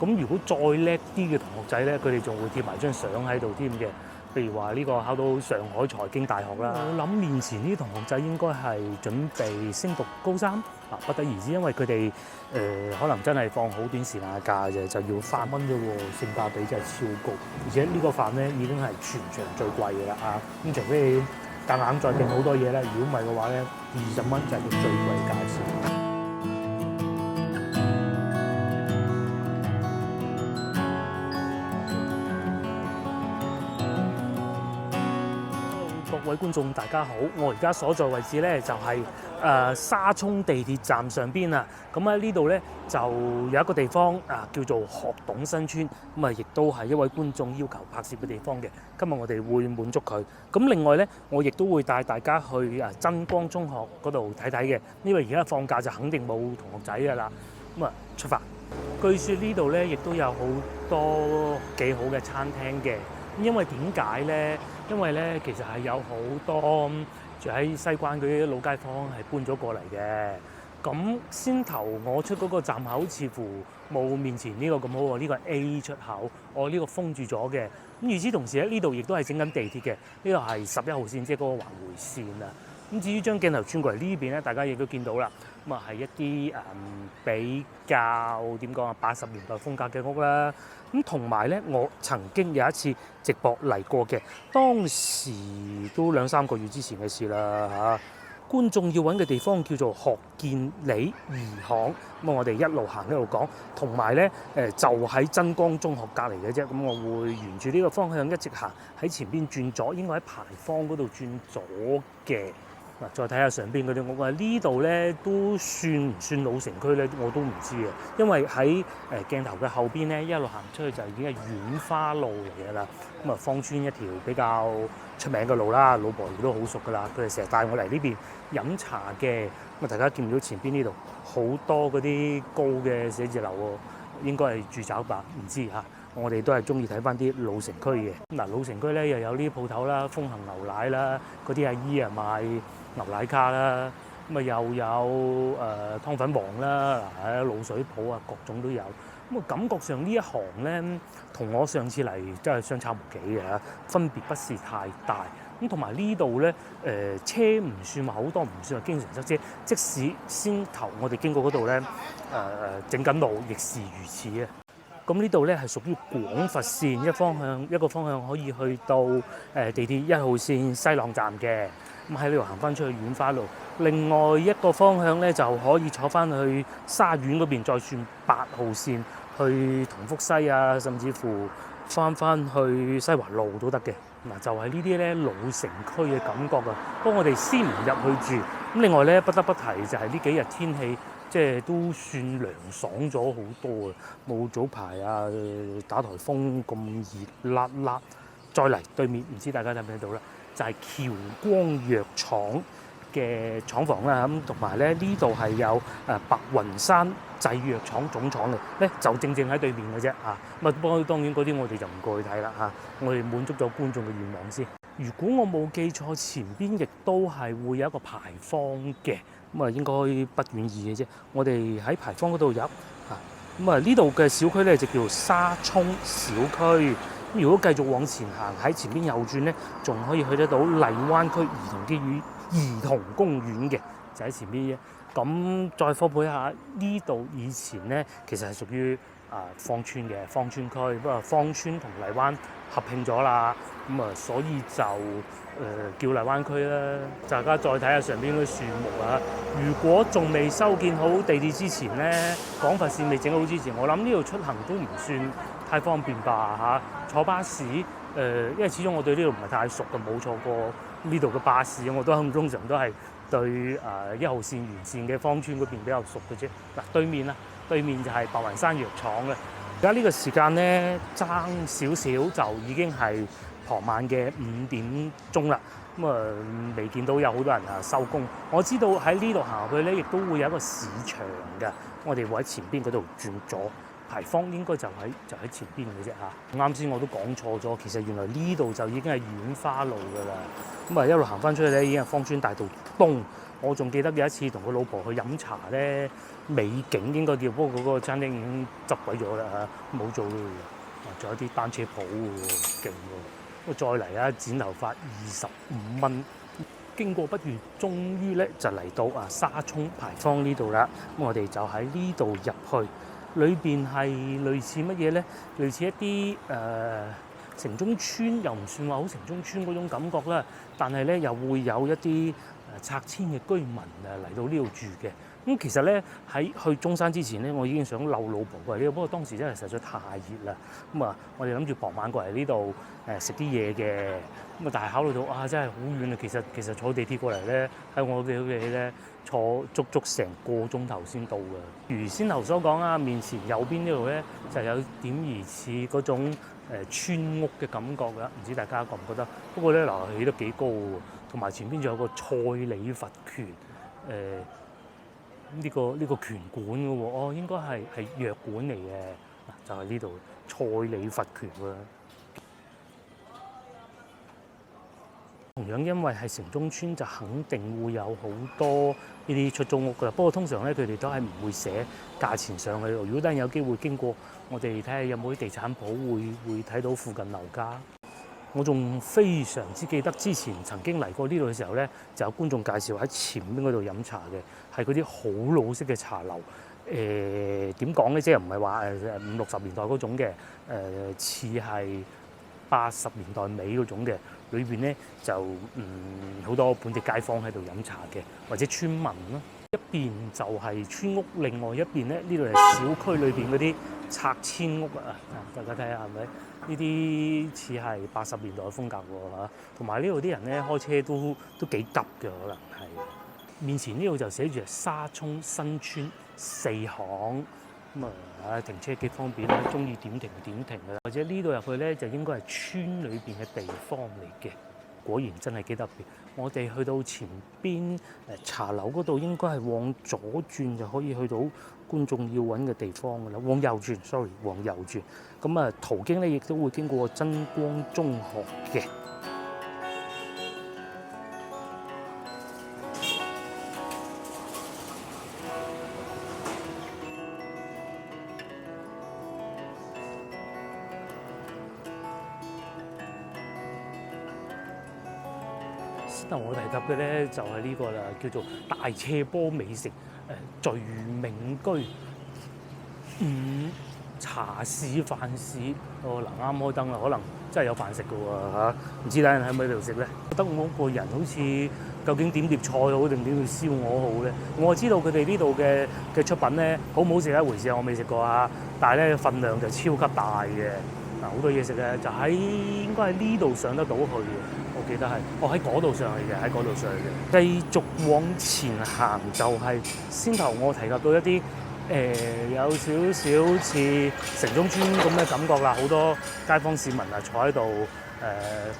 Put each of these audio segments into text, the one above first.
咁如果再叻啲嘅同學仔咧，佢哋仲會貼埋張相喺度添嘅。譬如話呢個考到上海財經大學啦，我諗面前呢啲同學仔應該係準備升讀高三啊，不得而知，因為佢哋可能真係放好短時間嘅假啫，就要8蚊啫喎，性價比真係超高，而且呢個飯咧已經係全場最貴嘅啦啊！咁除非你夾硬再訂好多嘢咧，如果唔係嘅話咧，20蚊就係個最貴價錢。各位觀眾大家好，我而家所在位置咧就係沙涌地鐵站上邊啊。咁喺呢度咧就有一個地方啊，叫做學董新村。咁啊，亦都係一位觀眾要求拍攝嘅地方嘅。今日我哋會滿足佢。咁另外咧，我亦都會帶大家去真光中學嗰度睇睇嘅。因為而家放假就肯定冇同學仔㗎啦。咁啊，出發。據說呢度咧亦都有好多幾好嘅餐廳嘅。因為點解咧？因為咧，其實係有好多住喺西關嗰啲老街坊係搬咗過嚟嘅。咁先頭我出嗰個站口似乎冇面前呢個咁好喎，呢個係 A 出口，我呢個封住咗嘅。咁與此同時咧，呢度亦都係整緊地鐵嘅，呢個係11號線，即係嗰個環迴線啊。咁至於將鏡頭轉過嚟呢邊咧，大家亦都見到啦。咁啊係一啲比較點講啊，80年代風格嘅屋啦。咁同埋咧，我曾經有一次直播嚟過嘅，當時都2-3個月之前嘅事啦嚇。觀眾要揾嘅地方叫做學建里2巷，咁我哋一路行一路講，同埋咧就喺真光中學隔離嘅啫。咁我會沿住呢個方向一直行，喺前邊轉左，應該喺牌坊嗰度轉左嘅。嗱，再睇下上邊嗰啲屋啊，呢度咧都算唔算老城區咧？我都唔知啊，因為喺鏡頭嘅後邊咧，一路行出去就已經係遠花路嚟嘅啦。咁啊，芳村一條比較出名嘅路啦，老婆亦都好熟噶啦，佢哋成日帶我嚟呢邊飲茶嘅。咁啊，大家見唔到前邊呢度好多嗰啲高嘅寫字樓喎，應該係住宅吧？唔知嚇。我哋都係中意睇翻啲老城區嘅。嗱，老城區咧又有呢啲鋪頭啦，風行牛奶啦，嗰啲阿姨啊賣牛奶卡啦，咁啊又有湯粉王啦，嗱滷水鋪啊，各種都有。咁啊，感覺上呢一行咧，同我上次嚟真係相差無幾嘅嚇，分別不是太大。咁同埋呢度咧，車唔算話好多，唔算話經常塞車。即使先頭我哋經過嗰度咧，整緊路，亦是如此啊。咁呢度咧係屬於廣佛線，一個方向可以去到地鐵1號線西朗站嘅。咁喺呢度行翻出去遠花路，另外一個方向咧就可以坐翻去沙苑嗰邊，再轉8號線去同福西啊，甚至乎翻去西華路都得嘅。嗱，就係呢啲咧老城區嘅感覺啊。不過我哋先唔入去住。咁另外咧，不得不提就係呢幾日天氣即係都算涼爽咗好多啊，冇早排打颱風咁熱辣辣。再嚟對面，唔知大家睇唔睇到啦？就係僑光藥廠嘅廠房啦，咁同埋咧呢度係有白雲山製藥廠總廠嘅，咧就正喺對面嘅啫嚇。咁啊，不過當然嗰啲我哋就唔過去睇啦嚇，我哋滿足咗觀眾嘅願望先。如果我冇記錯，前邊亦都係會有一個牌坊嘅，咁啊應該不遠矣嘅啫。我哋喺牌坊嗰度入嚇，咁啊呢度嘅小區咧就叫沙涌小區。如果繼續往前行，喺前邊右轉咧，仲可以去得到荔灣區兒童公園嘅，就喺前邊啫。咁再科普一下，呢度以前咧其實係屬於芳村嘅芳村區，不過芳村同荔灣合併咗啦，咁啊所以就叫荔灣區啦。大家再睇下上邊嗰啲樹木啊，如果仲未修建好地鐵之前咧，廣佛線未整好之前，我諗呢度出行都唔算太方便吧嚇。坐巴士因為始終我對呢度唔係太熟嘅，冇坐過呢度嘅巴士，我都通常都係對1號線沿線嘅芳村嗰邊比較熟嘅啫。嗱，對面就係白雲山藥廠嘅。而家呢個時間咧爭少少就已經係傍晚嘅5點鐘啦。咁未見到有好多人收工。我知道喺呢度行去咧，亦都會有一個市場嘅。我哋會喺前邊嗰度轉左牌坊應該就喺前邊嘅啫嚇。啱先我都講錯咗，其實原來呢度就已經係遠花路㗎啦。咁啊一路行翻出去咧，已經係芳村大道東。我仲記得有一次同個老婆去飲茶咧，美景應該叫，不過嗰個餐廳已經執鬼咗啦嚇，冇做啦。仲有啲單車鋪喎，勁喎！再嚟啊，剪頭髮25蚊。經過不如，終於咧就嚟到沙涌牌坊呢度啦。咁我哋就喺呢度入去，裏邊係類似乜嘢咧？類似一啲城中村，又唔算話好城中村嗰種感覺啦。但係咧又會有一啲拆遷嘅居民嚟到呢度住嘅。咁其實咧喺去中山之前咧，我已經想溜老婆過嚟呢度，不過當時真係實在太熱啦。咁啊，我哋諗住傍晚過嚟呢度食啲嘢嘅。咁啊，但係考慮到真係好遠啊。其實坐地鐵過嚟咧，喺我哋屋企咧坐足成個鐘頭先到嘅。如先頭所講啊，面前右邊呢度咧就有點疑似嗰種村屋嘅感覺㗎，唔知大家覺唔覺得？不過咧嗱，起得幾高喎，同埋前邊仲有個蔡李佛拳呢個拳館嘅喎，應該係藥館嚟嘅，就係呢度蔡李佛拳喎。同樣因為係城中村，就肯定會有好多呢啲出租屋㗎啦。不過通常咧，佢哋都係唔會寫價錢上去。如果等陣有機會經過，我哋睇下有冇啲地產鋪會睇到附近樓價。我仲非常之記得之前曾經嚟過呢度嘅時候咧，就有觀眾介紹喺前邊嗰度飲茶嘅，係嗰啲好老式嘅茶樓。點講咧，即係唔係話50、60年代嗰種嘅，似係80年代尾嗰種嘅。裏邊咧就好多本地街坊喺度飲茶嘅，或者村民咯。一邊就係村屋，另外一邊咧呢度係小區裏邊嗰啲拆遷屋啊！大家睇下係咪？呢啲似係80年代嘅風格喎嚇。同埋呢度啲人咧開車都幾急嘅，可能係。面前呢度就寫住沙涌新村4行。咁停車幾方便啦，中意點停㗎啦。或者呢度入去咧，就應該係村裏邊嘅地方嚟嘅。果然真係幾特別。我哋去到前邊茶樓嗰度，應該係往左轉就可以去到觀眾要揾嘅地方㗎啦。往右轉，sorry，往右轉。咁途經咧亦都會經過真光中學嘅。先頭我提及嘅咧就係呢個啦，叫做大斜坡美食聚明居茶市飯市。嗱啱開燈啦，可能真係有飯食㗎喎嚇，唔知等陣喺唔喺度食咧？覺得我個人好似究竟點碟菜好定點碟燒鵝好咧？我知道佢哋呢度嘅出品咧好唔好食一回事，我未食過啊，但係咧份量就超級大嘅。好多嘢食嘅，就應該喺呢度上得到去嘅。我記得係，喺嗰度上去嘅，喺嗰度上去嘅。繼續往前行就係先頭我提及到一啲有少少似城中村咁嘅感覺啦，好多街坊市民坐喺度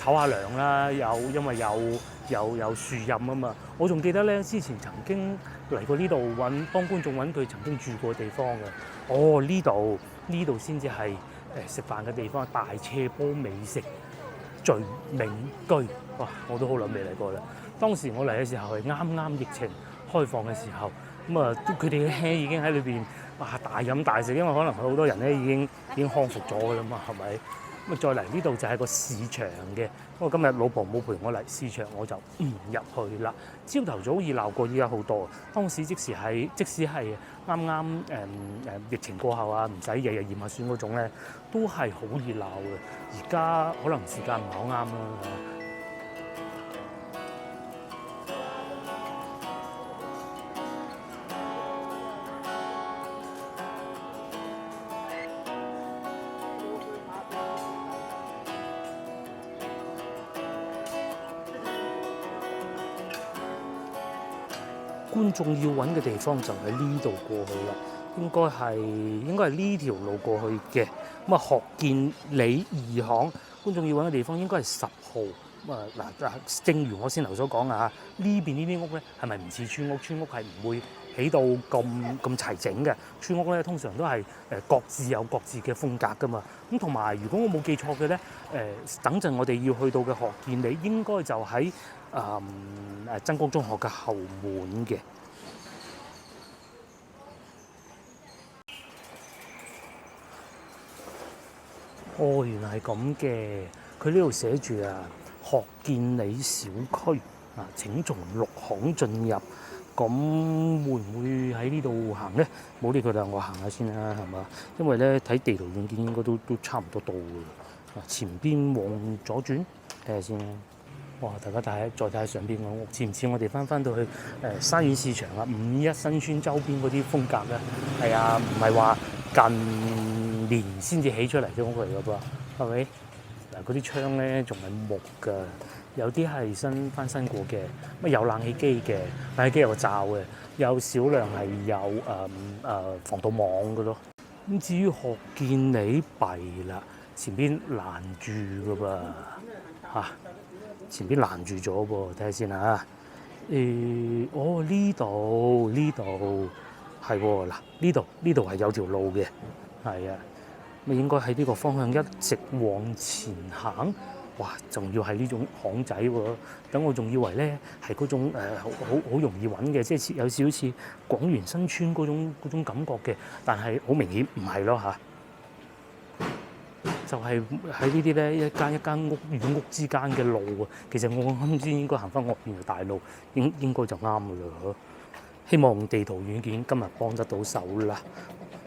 唞下涼啦，因為有樹蔭啊嘛。我仲記得咧，之前曾經嚟過呢度幫觀眾揾佢曾經住過嘅地方嘅。呢度先至係食飯嘅地方，大斜坡美食聚明居。哇！我都好耐未嚟過啦。當時我嚟嘅時候係啱疫情開放嘅時候，佢哋咧已經喺裏邊大飲大食，因為可能好多人咧已經康復咗㗎啦嘛，係咪？再嚟呢度就係個市場嘅。不過今日老婆冇陪我嚟市場，我就唔入去啦。朝頭早熱鬧過依家好多。當時即使係啱疫情過後唔使日日驗下酸嗰種咧，都係好熱鬧嘅。而家可能時間唔係好啱啦。觀眾要揾嘅地方就喺呢度過去啦，應該係呢條路過去嘅。學建里2巷，觀眾要揾嘅地方應該係10號。正如我先頭所講呢邊呢啲屋咧，係咪唔似村屋？村屋係唔會起到咁齊整嘅村屋咧，通常都係各自有各自嘅風格噶嘛。咁同埋，如果我冇記錯嘅咧，等陣我哋要去到嘅學建里應該就喺真光中學嘅後門嘅。哦，原來係咁嘅。佢呢度寫住啊，學建里小區啊，請從6巷進入。咁會唔會喺呢度行咧？冇理佢啦，我行下先啦，係嘛？因為咧睇地圖軟件應該都差唔多到嘅。前邊往左轉，睇下先啦。哇！大家再睇下上邊個屋，似唔似我哋翻到去沙園市場啊、5·1新村周邊嗰啲風格咧？係啊，唔係話近年先至起出嚟嘅屋嚟嘅噃，係咪？嗱，嗰啲窗咧仲係木㗎。有啲係翻新過嘅，乜有冷氣機嘅，冷氣機有個罩嘅，有少量係有防盜網嘅咯。咁至於學建里弊啦，前邊攔住噶噃嚇，前邊攔住咗噃，睇下先嚇。哦呢度係喎，嗱呢度係有條路嘅，係啊，咪應該喺呢個方向一直往前行。哇！仲要係呢種巷仔喎，等我仲以為咧係嗰種好容易揾嘅，即係有少少似廣源新村嗰種感覺嘅，但係好明顯唔係咯嚇，就係喺呢啲咧一間屋與屋之間嘅路啊。其實我啱先應該行翻岳園大路，應該就啱㗎啦。希望地圖軟件今日幫得到手啦。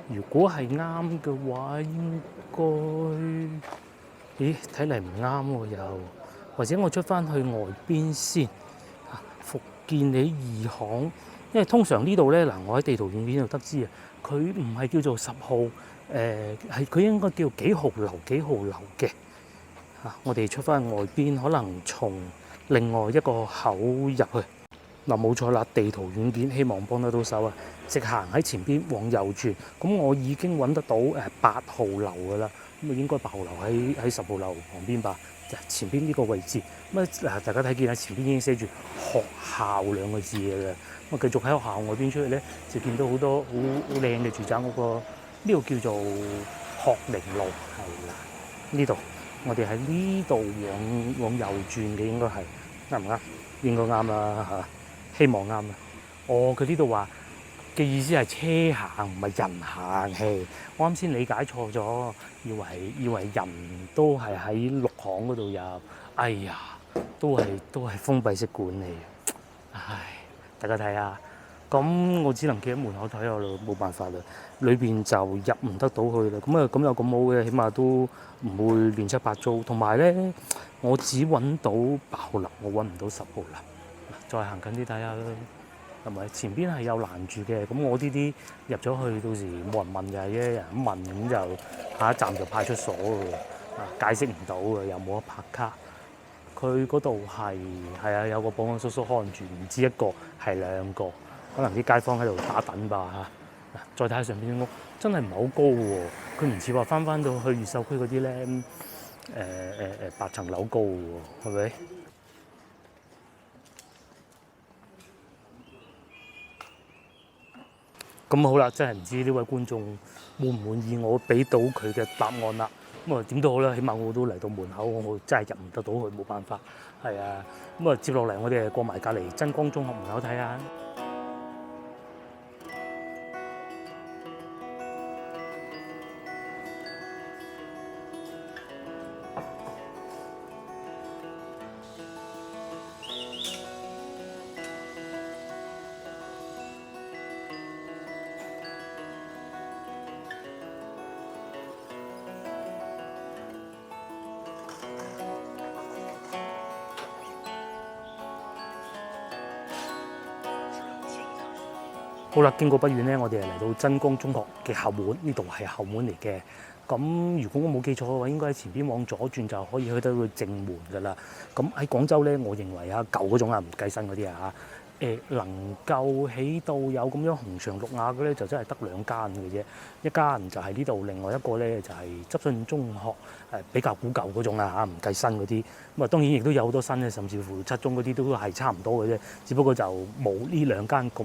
如果係啱嘅話，應該。咦，睇嚟唔啱喎又，或者我出翻去外邊先。復建里2巷，因為通常呢度咧嗱，我喺地圖軟件度得知啊，佢唔係叫做10號，係佢應該叫幾號樓嘅。我哋出翻去外邊，可能從另外一個口入去。嗱，冇錯啦，地圖軟件希望幫得到手啊！直行喺前邊往右轉，咁我已經揾得到8號樓噶啦。咁啊，應該8號樓喺10號樓旁邊吧？前邊呢個位置，咁啊，大家睇見喺前邊已經寫住學校2個字嘅啦。咁啊，繼續喺學校外邊出去咧，就見到好多好靚嘅住宅屋個。呢度叫做學寧路，係啦。呢度我哋喺呢度往右轉嘅，應該係啱唔啱？應該啱啦嚇，希望啱啦。哦，佢呢度話嘅意思係車行唔係人行，係我啱先理解錯咗，以為人都係喺6巷嗰度入，哎呀，都係封閉式管理，唉，大家睇下，咁我只能企喺門口睇下咯，冇辦法啦，裏邊就入唔得到去啦，咁有咁好嘅，起碼都唔會亂七八糟，同埋咧，我只揾到8號樓，我揾唔到10號樓，再行近啲睇下啦。係咪前邊係有攔住嘅？咁我呢啲入咗去，到時冇人問嘅，一人問咁就下一站就派出所嘅，解釋唔到嘅，又冇得拍卡。佢嗰度係啊，有個保安叔叔看住，唔止1個，係2個，可能啲街坊喺度打躉吧嚇。再睇下上邊啲屋，真係唔係好高喎。佢唔似話翻到去越秀區嗰啲咧8層樓高喎，係咪？咁好啦，真係唔知呢位觀眾滿唔滿意我俾到佢嘅答案啦。咁啊點都好啦，起碼我都嚟到門口，我真係入唔得到去，冇辦法。係啊，咁啊接落嚟我哋過埋隔離真光中學門口睇下。好啦，經過不遠咧，我哋嚟到真光中學嘅後門，呢度係後門嚟嘅。咁如果我冇記錯嘅話，應該喺前邊往左轉就可以去到正門㗎啦。咁喺廣州咧，我認為啊，舊嗰種啊，唔計新嗰啲啊能夠起到有咁樣紅牆綠瓦嘅咧，就真係得兩間嘅啫。一間就係呢度，另外一個咧就係執信中學，比較古舊嗰種啦嚇，唔計新嗰啲。咁啊當然亦都有好多新嘅，甚至乎七中嗰啲都係差唔多嘅啫。只不過就冇呢兩間咁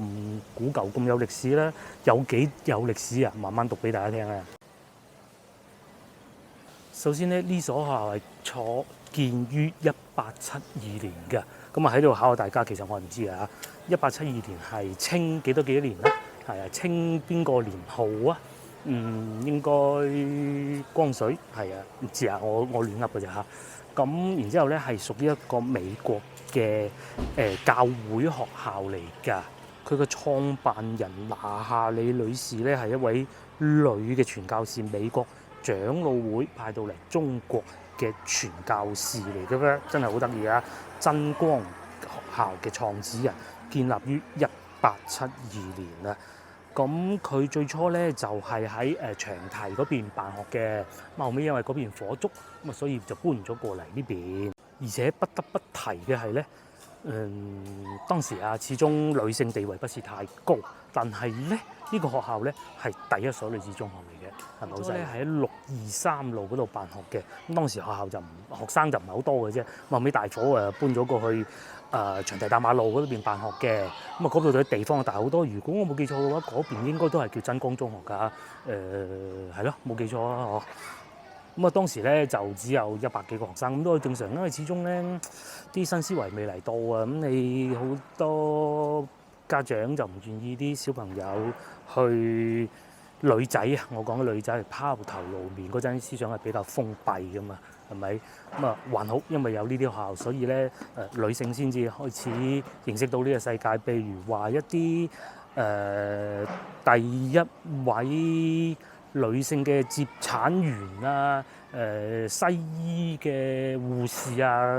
古舊、咁有歷史啦。有幾有歷史啊？慢慢讀俾大家聽啦。首先咧，呢所學校係初建於1872年嘅。咁啊喺度考下大家，其實我唔知啊。1872年係清幾多年啦？係啊，清邊個年號啊？應該光緒係啊，唔知啊，我亂噏嘅啫嚇。咁然之後咧係屬於一個美國嘅教會學校嚟㗎。佢嘅創辦人拿夏里女士咧係一位女嘅傳教士，美國長老會派到嚟中國嘅傳教士嚟嘅咧，真係好得意啊！真光學校嘅創始人，建立於1872年啦。咁佢最初咧就係喺長堤嗰邊辦學嘅，咁後尾因為嗰邊火燭，咁啊所以就搬咗過嚟呢邊。而且不得不提嘅係咧，當時啊始終女性地位不是太高，但係咧呢個學校咧係第一所女子中學嚟嘅。係咪好犀利？喺623路嗰度辦學嘅，咁當時學校就學生就唔係好多嘅啫。後尾大火搬咗過去長堤大馬路嗰邊辦學嘅，咁啊嗰度嘅地方大好多。如果我冇記錯嘅話，嗰邊應該都係叫真光中學㗎。係咯，冇記錯啊嗬。咁啊當時咧就只有100幾個學生，咁都係正常，因為始終咧啲新思維未嚟到啊，咁你好多家長就唔願意啲小朋友去。女仔啊，我講嘅女仔係拋頭露面嗰陣思想係比較封閉噶嘛，係咪？咁啊還好，因為有呢啲學校，所以咧女性先至開始認識到呢個世界。譬如話一啲第一位女性嘅接產員啊，西醫嘅護士啊，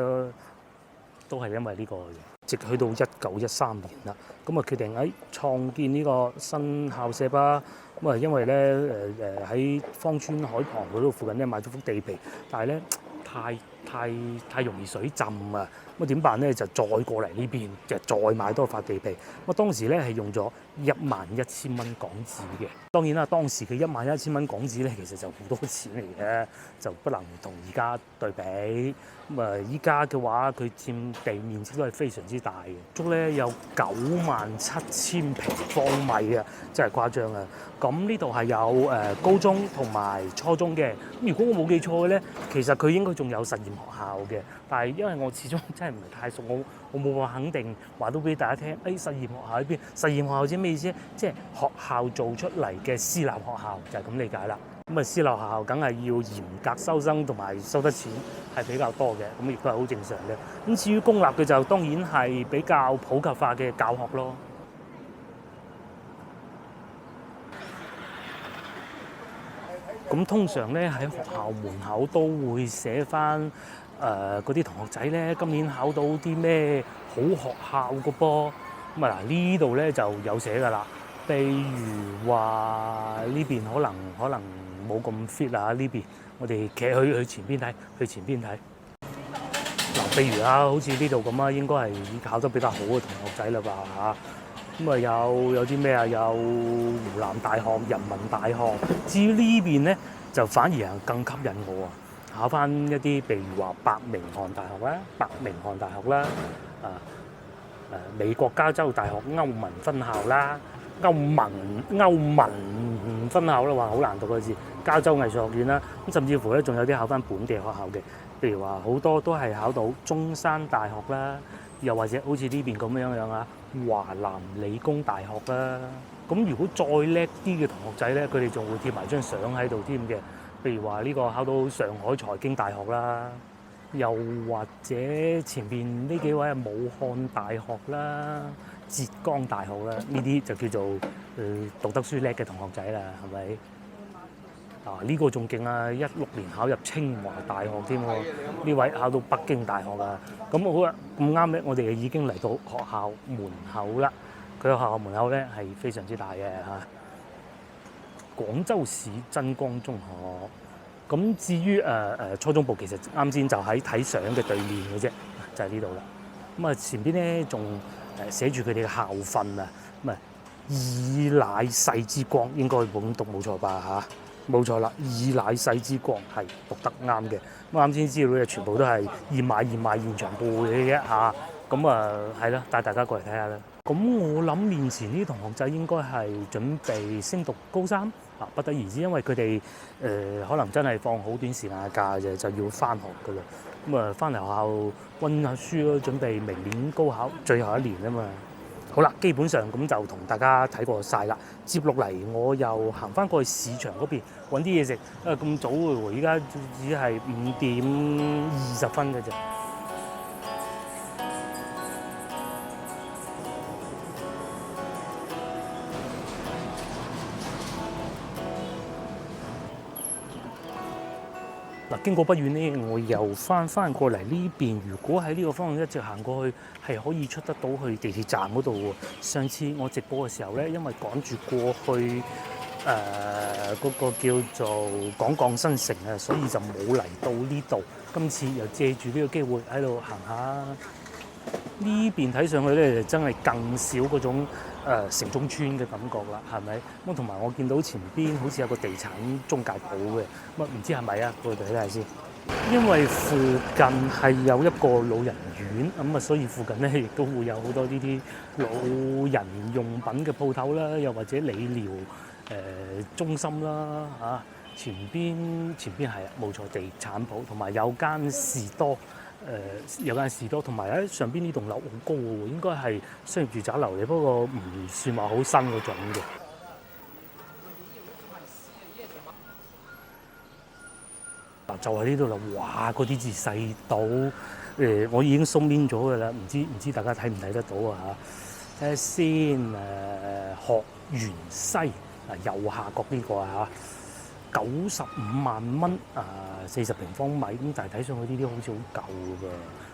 都係因為呢個嘅。直去到1913年啦，咁啊決定喺創建呢個新校舍吧。咁啊因為咧喺芳村海旁嗰度附近咧買咗幅地皮，但係咧太容易水浸啊！咁啊點辦咧？就再過嚟呢邊，就再買多塊地皮。咁啊當時咧係用咗11000蚊港紙嘅。當然啦，當時嘅11000蚊港紙咧，其實就好多錢嚟嘅，就不能同而家對比。咁啊依家嘅話，佢佔地面積都係非常之大嘅，足咧有97000平方米啊，真係誇張啊！咁呢度係有高中同埋初中嘅。咁如果我冇記錯嘅咧，其實佢應該仲有實驗學校嘅，但係因為我始終真係唔係太熟，我冇話肯定話到俾大家聽。實驗學校喺邊？實驗學校即係咩意思？即係學校做出嚟嘅私立學校，就係咁理解啦。咁啊，私立學校梗係要嚴格收生同埋收得錢係比較多嘅，咁亦都係好正常嘅。咁至於公立嘅就當然係比較普及化嘅教學咯。咁通常咧喺學校門口都會寫翻嗰啲同學仔咧，今年考到啲咩好學校個噃。咁啊嗱，呢度咧就有寫㗎啦。譬如話呢邊可能冇咁 fit 啊，呢邊我哋企去前邊睇，去前邊睇。嗱，譬如啊，好似呢度咁啊，應該係考得比較好嘅同學仔啦吧嚇。咁啊有啲咩啊？有湖南大學、人民大學。至於呢邊咧，就反而係更吸引我啊！考翻一啲譬如話伯明翰大學啦，美國加州大學歐文分校啦，歐文分校啦，話好難讀個字。加州藝術學院啦，咁甚至乎咧仲有啲考翻本地學校嘅，譬如話好多都係考到中山大學啦，又或者好似呢邊咁樣啊，華南理工大學啦。咁如果再叻啲嘅同學仔咧，佢哋仲會貼埋張相喺度添嘅。譬如話呢個考到上海財經大學啦，又或者前邊呢幾位係武漢大學啦、浙江大學啦，呢啲就叫做讀得書叻嘅同學仔啦，係咪？呢個仲勁啊！16年考入清華大學添喎，呢位考到北京大學啊。咁好啦，咁啱咧，我哋已經嚟到學校門口啦。佢個學校門口咧係非常之大嘅嚇。廣州市真光中學。咁至於初中部，其實啱先就喺睇相嘅對面嘅啫，就係呢度啦。咁啊前邊咧仲寫住佢哋嘅校訓啊，咁啊以乃世之光，應該咁讀冇錯吧嚇？冇錯啦，以乃世之光係讀得啱嘅。咁啱先資料咧，全部都係現買現場背嘅啫嚇。咁係啦，帶大家過嚟睇下啦。咁我諗面前呢啲同學仔應該係準備升讀高三啊，不得而知，因為佢哋可能真係放好短時間嘅假啫，就要翻學噶啦。咁啊，翻嚟學校温下書咯，準備明年高考最後一年啊嘛。好啦，基本上咁就同大家睇過晒啦。接落嚟我又行翻過去市場嗰邊揾啲嘢食。咁早喎，依家只係5:20嘅啫。嗱，經過不遠呢，我又翻過嚟呢邊。如果喺呢個方向一直行過去，係可以出得到去地鐵站嗰度喎。上次我直播嘅時候咧，因為趕住過去嗰個叫做港鋼新城啊，所以就冇嚟到呢度。今次又借住呢個機會喺度行下。呢邊睇上去咧，就真係更少嗰種城中村嘅感覺啦，係咪？咁同埋我見到前邊好似有個地產中介鋪嘅，咁唔知係咪啊？過去睇下先。因為附近係有一個老人院，咁啊，所以附近咧亦都會有好多呢啲老人用品嘅鋪頭啦，又或者理療中心啦嚇。前邊係啊，冇錯，地產鋪，同埋有間士多。有間士多，同埋喺上邊呢棟樓好高喎，應該係商業住宅樓嚟，不過唔算話好新嗰種嘅。嗱，就喺呢度啦，哇！嗰啲字細到我已經 zoom in 咗㗎啦，唔知大家睇唔睇得到啊嚇？睇下先學園西右下角呢個啊嚇，95萬蚊40平方米，咁但係睇上去呢啲好似好舊㗎。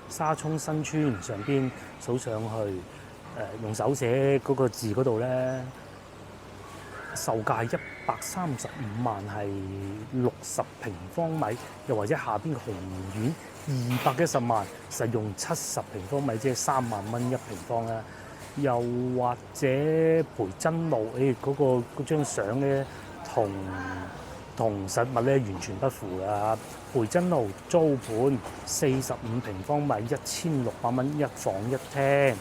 沙涌新村上邊數上去用手寫嗰個字嗰度咧，售價135萬係60平方米，又或者下邊嘅紅苑210萬，實用70平方米，即係3萬蚊1平方啦。又或者培真路，嗰張相咧同實物咧完全不符㗎。培真路租盤45平方米1600蚊1房1廳，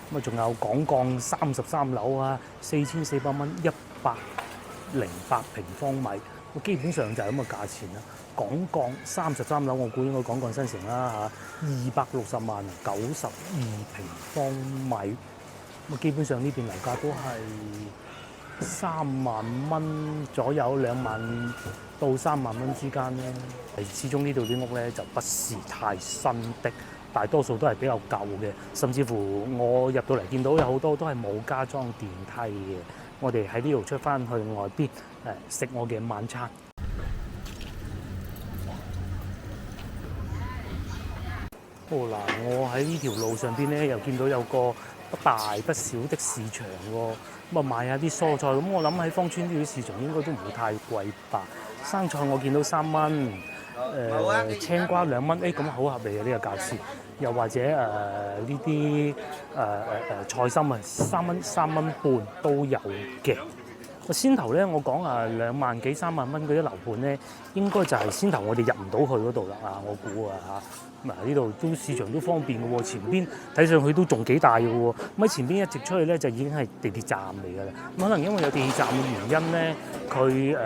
咁啊仲有港鋼33樓啊，4400蚊108平方米，基本上就係咁嘅價錢啦。港鋼33樓，我估應該港鋼新城啦嚇，260萬92平方米，咁基本上呢邊樓價都係3萬蚊左右，2萬到3萬蚊之間咧。始終呢度啲屋咧就不是太新的，大多數都係比較舊嘅，甚至乎我入到嚟見到有好多都係冇加裝電梯嘅。我哋喺呢度出翻去外邊食我嘅晚餐。嗱，我喺呢條路上邊咧又見到有個不大不小的市場喎，咁啊買下啲蔬菜。咁我諗喺芳村呢啲市場應該都唔會太貴吧？生菜我見到3蚊，青瓜2蚊，咁好合理嘅呢個價錢。又或者呢啲菜心啊3蚊半都有嘅。先頭咧，我講2萬幾3萬蚊嗰啲樓盤咧，應該就係先頭我哋入唔到去嗰度啦我估嚇。咁呢度都市場都方便嘅喎，前邊睇上去都仲幾大嘅喎。咁喺前邊一直出去咧，就已經係地鐵站嚟㗎啦。咁可能因為有地鐵站嘅原因咧，佢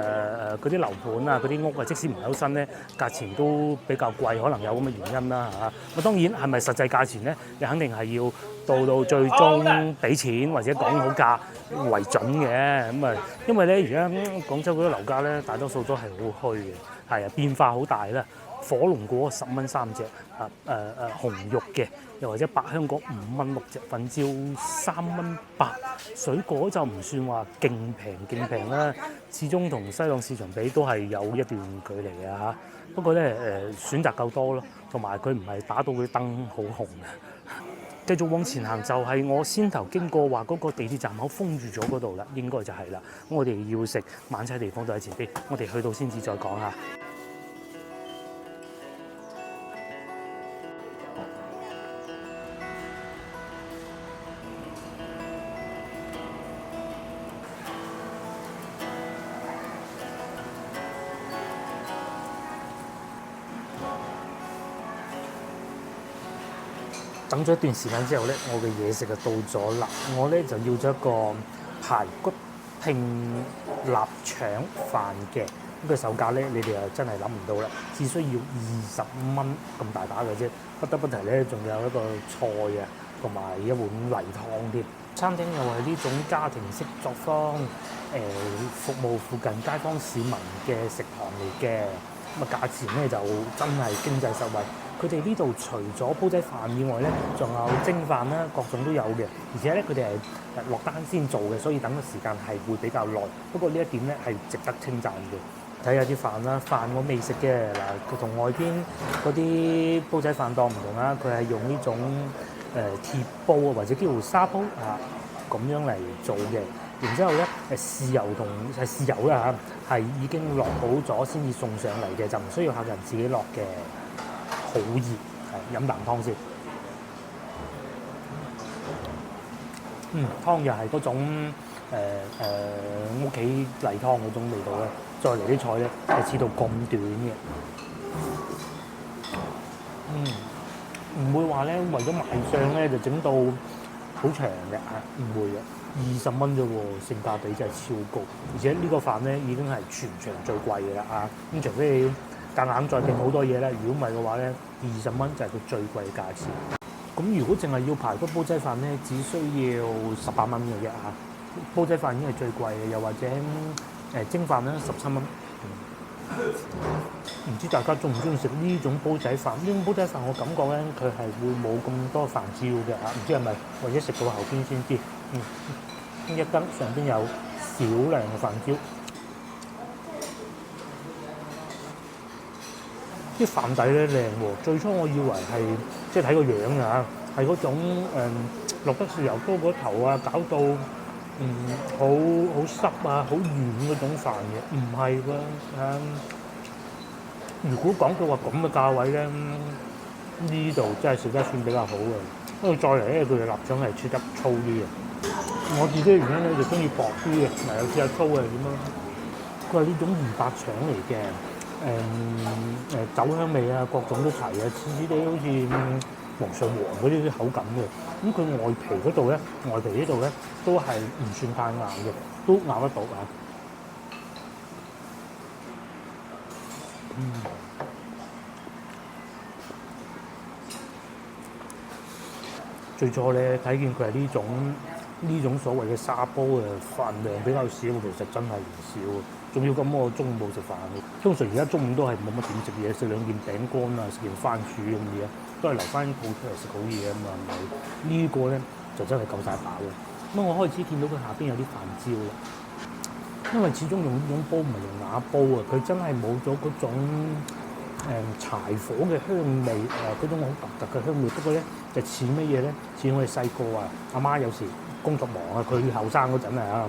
嗰啲樓盤啊、嗰啲屋啊，即使唔係好新咧，價錢都比較貴，可能有咁嘅原因啦嚇。咁當然係咪實際價錢咧？你肯定係要到最終俾錢或者講好價為準嘅。咁因為咧而家廣州嗰啲樓價咧，大多數都係好虛嘅，係變化好大啦。火龍果10蚊3隻，紅肉嘅，又或者百香果5蚊6隻，粉蕉3蚊8，水果就唔算話勁平啦，始終同西朗市場比都係有一段距離嘅嚇。不過咧選擇夠多咯，同埋佢唔係打到佢燈好紅嘅。繼續往前行就係我先頭經過話嗰個地鐵站口封住咗嗰度啦，應該就係啦。我哋要食晚餐地方都喺前邊，我哋去到先至再講下。等咗一段時間之後咧，我嘅嘢食就到咗啦。我咧就要咗一個排骨拼臘腸飯嘅。咁個手價咧，你哋又真係諗唔到啦，只需要20蚊咁大把嘅啫。不得不提咧，仲有一個菜啊，同埋一碗例湯添。餐廳又係呢種家庭式作風，服務附近街坊市民嘅食堂嚟嘅。咁啊，價錢咧就真係經濟實惠。佢哋呢度除咗煲仔飯以外咧，仲有蒸飯啦，各種都有嘅。而且咧，佢哋係落單先做嘅，所以等嘅時間係會比較耐。不過呢一點咧係值得稱讚嘅。睇下啲飯啦，飯我未食嘅嗱，佢同外邊嗰啲煲仔飯檔唔同啦，佢係用呢種鐵煲啊，或者叫做砂煲啊咁樣嚟做嘅。然之後咧，豉油同豉油啦嚇，係已經落好咗先至送上嚟嘅，就唔需要客人自己落嘅。好熱，係飲啖湯先。湯又係嗰種屋企例湯嗰種味道咧，再嚟啲菜咧係切到咁短嘅。唔會話咧為咗賣相咧就整到好長嘅嚇，唔會嘅。20蚊啫喎，性價比真係超高，而且呢個飯咧已經係全場最貴嘅啦嚇。咁除非你夾硬再訂好多嘢咧，如果唔係嘅話咧，20蚊就係佢最貴嘅價錢。咁如果淨係要排骨煲仔飯咧，只需要18蚊嘅啫嚇。煲仔飯已經係最貴嘅，又或者蒸飯咧17蚊。唔知大家中唔中意食呢種煲仔飯？呢種煲仔飯我感覺咧，佢係會冇咁多飯焦嘅嚇，唔知係咪或者食到後邊先知。一羹上邊有少量嘅飯焦，啲飯底咧靚喎。最初我以為係即係睇個樣啊，係嗰種落得豉油多過頭啊，搞到好濕啊，好軟嗰種飯嘅，唔係㗎。如果講到話咁嘅價位咧，呢度真係食得算比較好嘅。不過再嚟咧，佢嘅臘腸係切得粗啲嘅。我自己嘅原因咧就中意薄啲嘅，嗱有試下粗係點樣？佢係呢種魚白腸嚟嘅，酒香味啊，各種都齊啊，似似地好似皇上皇嗰啲口感嘅。咁佢外皮嗰度咧，外皮呢度咧都係唔算太硬嘅，都咬得到啊。最初咧睇見佢係呢種所謂嘅沙煲嘅飯量比較少，其實真係唔少。仲要咁我中午冇食飯，通常而家中午都係冇乜點食嘢，食2件餅乾啊，食件番薯咁嘅嘢，都係留翻鋪出嚟食好嘢啊嘛。呢個咧就真係夠晒飽嘅。咁我開始見到佢下邊有啲飯焦啦，因為始終用呢種煲唔係用瓦煲啊，佢真係冇咗嗰種柴火嘅香味，嗰種好獨特嘅香味。不過咧就似乜嘢咧？似我哋細個啊，阿媽有時工作忙啊，佢後生嗰陣啊，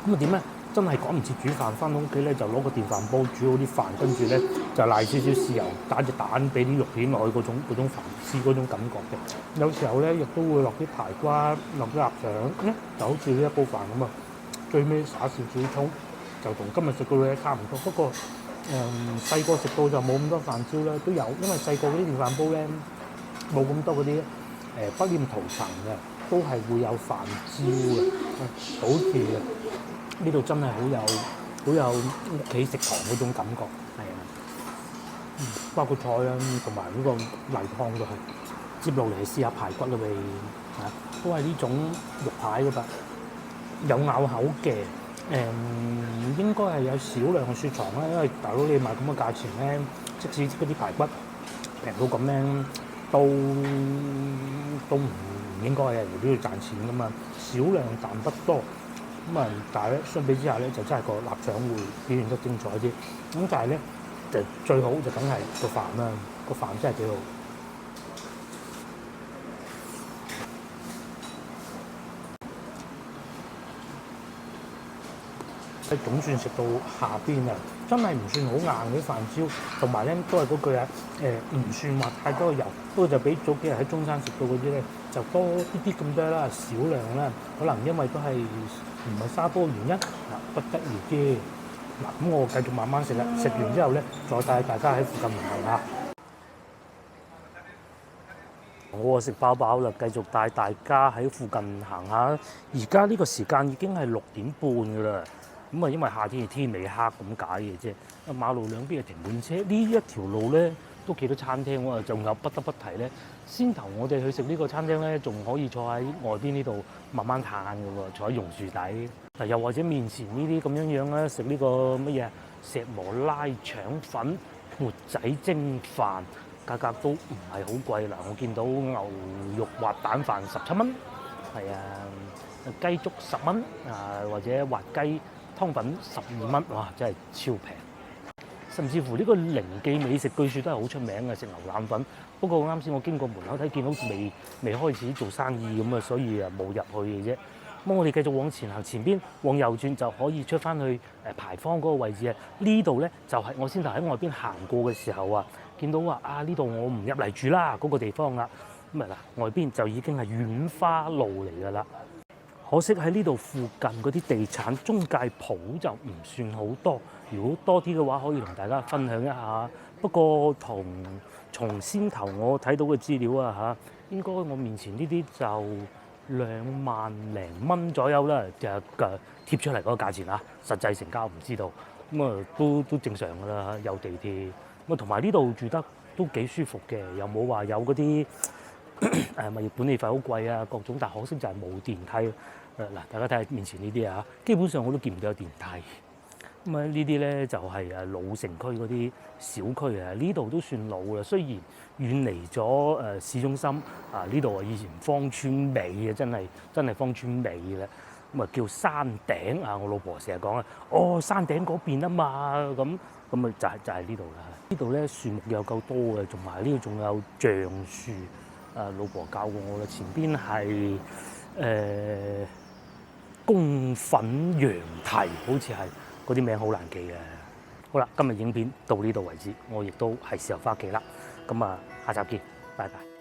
咁啊點咧？真係趕唔切煮飯，翻到屋企咧就攞個電飯煲煮好啲飯，跟住咧就賴少少豉油，打隻蛋，俾啲肉片落去嗰種飯絲嗰種感覺嘅。有時候咧亦都會落啲排骨，落啲臘腸，就好似呢一煲飯咁啊。最尾灑少少葱，就同今日食嘅嘢差唔多。不過細個食到就冇咁多飯焦啦，都有，因為細個嗰啲電飯煲咧冇咁多嗰啲不黏塗層嘅，都係會有飯焦嘅，好似嘅。呢度真係好有屋企食堂嗰種感覺，係啊，包括菜啦，同埋呢個例湯都係。接落嚟試下排骨啦喂，都係呢種肉排㗎噃，有咬口嘅，應該係有少量嘅雪藏啦，因為大佬你賣咁嘅價錢咧，即使嗰啲排骨平到咁咧，都唔應該係人哋都要賺錢噶嘛，少量但不多。咁啊，但係咧，相比之下咧，就真係個臘腸會表現得精彩啲。咁但係咧，就最好就梗係個飯啦，個飯真係幾好。總算食到下邊啊，真係唔算好硬啲飯焦，同埋咧都係嗰句啊，唔算話太多油，不過就比早幾日喺中山食到嗰啲咧就多啲咁多啦，少量啦，可能因為都係唔係沙煲嘅原因不得而知。咁我繼續慢慢食啦，食完之後咧再帶大家喺附近行下。我食飽飽啦，繼續帶大家喺附近行下。而家呢個時間已經係6點半㗎啦。咁啊，因為夏天天未黑咁解嘅啫。馬路兩邊係停滿車，呢一條路咧都幾多餐廳喎。仲有不得不提咧，先頭我哋去食呢個餐廳咧，仲可以坐喺外邊呢度慢慢嘆㗎喎，坐喺榕樹底。嗱，又或者面前呢啲咁樣咧，食呢個乜嘢石磨拉腸粉、缽仔蒸飯。價格都唔係好貴啦，我見到牛肉滑蛋飯17蚊，係啊，雞粥10蚊啊，或者滑雞湯粉12蚊，哇，真係超平！甚至乎呢個寧記美食據說都係好出名嘅，食牛腩粉。不過啱先我經過門口睇見好似未開始做生意咁啊，所以啊冇入去嘅啫。咁我哋繼續往前行，前邊往右轉就可以出翻去牌坊嗰個位置啊。呢度咧就係我先頭喺外邊行過嘅時候啊，見到話啊呢度我唔入嚟住啦嗰個地方啦。咁啊嗱，外邊就已經係遠花路嚟㗎啦。可惜喺呢度附近嗰啲地產中介鋪就唔算好多。如果多啲嘅話，可以同大家分享一下。不過從先頭我睇到嘅資料啊嚇，應該我面前呢啲就2萬零蚊左右啦，就貼出嚟嗰個價錢啊，實際成交唔知道。咁啊都正常㗎啦，有地鐵。咁啊同埋呢度住得都幾舒服嘅，又冇話有嗰啲物業管理費好貴啊，各種。但可惜就係冇電梯。嗱，大家睇下面前呢啲啊，基本上我都見唔到有電梯。咁啊，呢啲咧就係老城區嗰啲小區啊，呢度都算老啦。雖然遠離咗市中心啊，呢度啊以前芳村尾啊，真係芳村尾啦。咁啊叫山頂啊，我老婆成日講啊，哦山頂嗰邊啊嘛，咁啊就係呢度啦。呢度咧樹木又夠多嘅，同埋呢度仲有橡樹。老婆教過我啦，前邊係宮粉羊蹄，好似係嗰啲名好難記嘅。好啦，今日影片到呢度為止，我亦都係時候返屋企啦。咁啊，下集見，拜拜。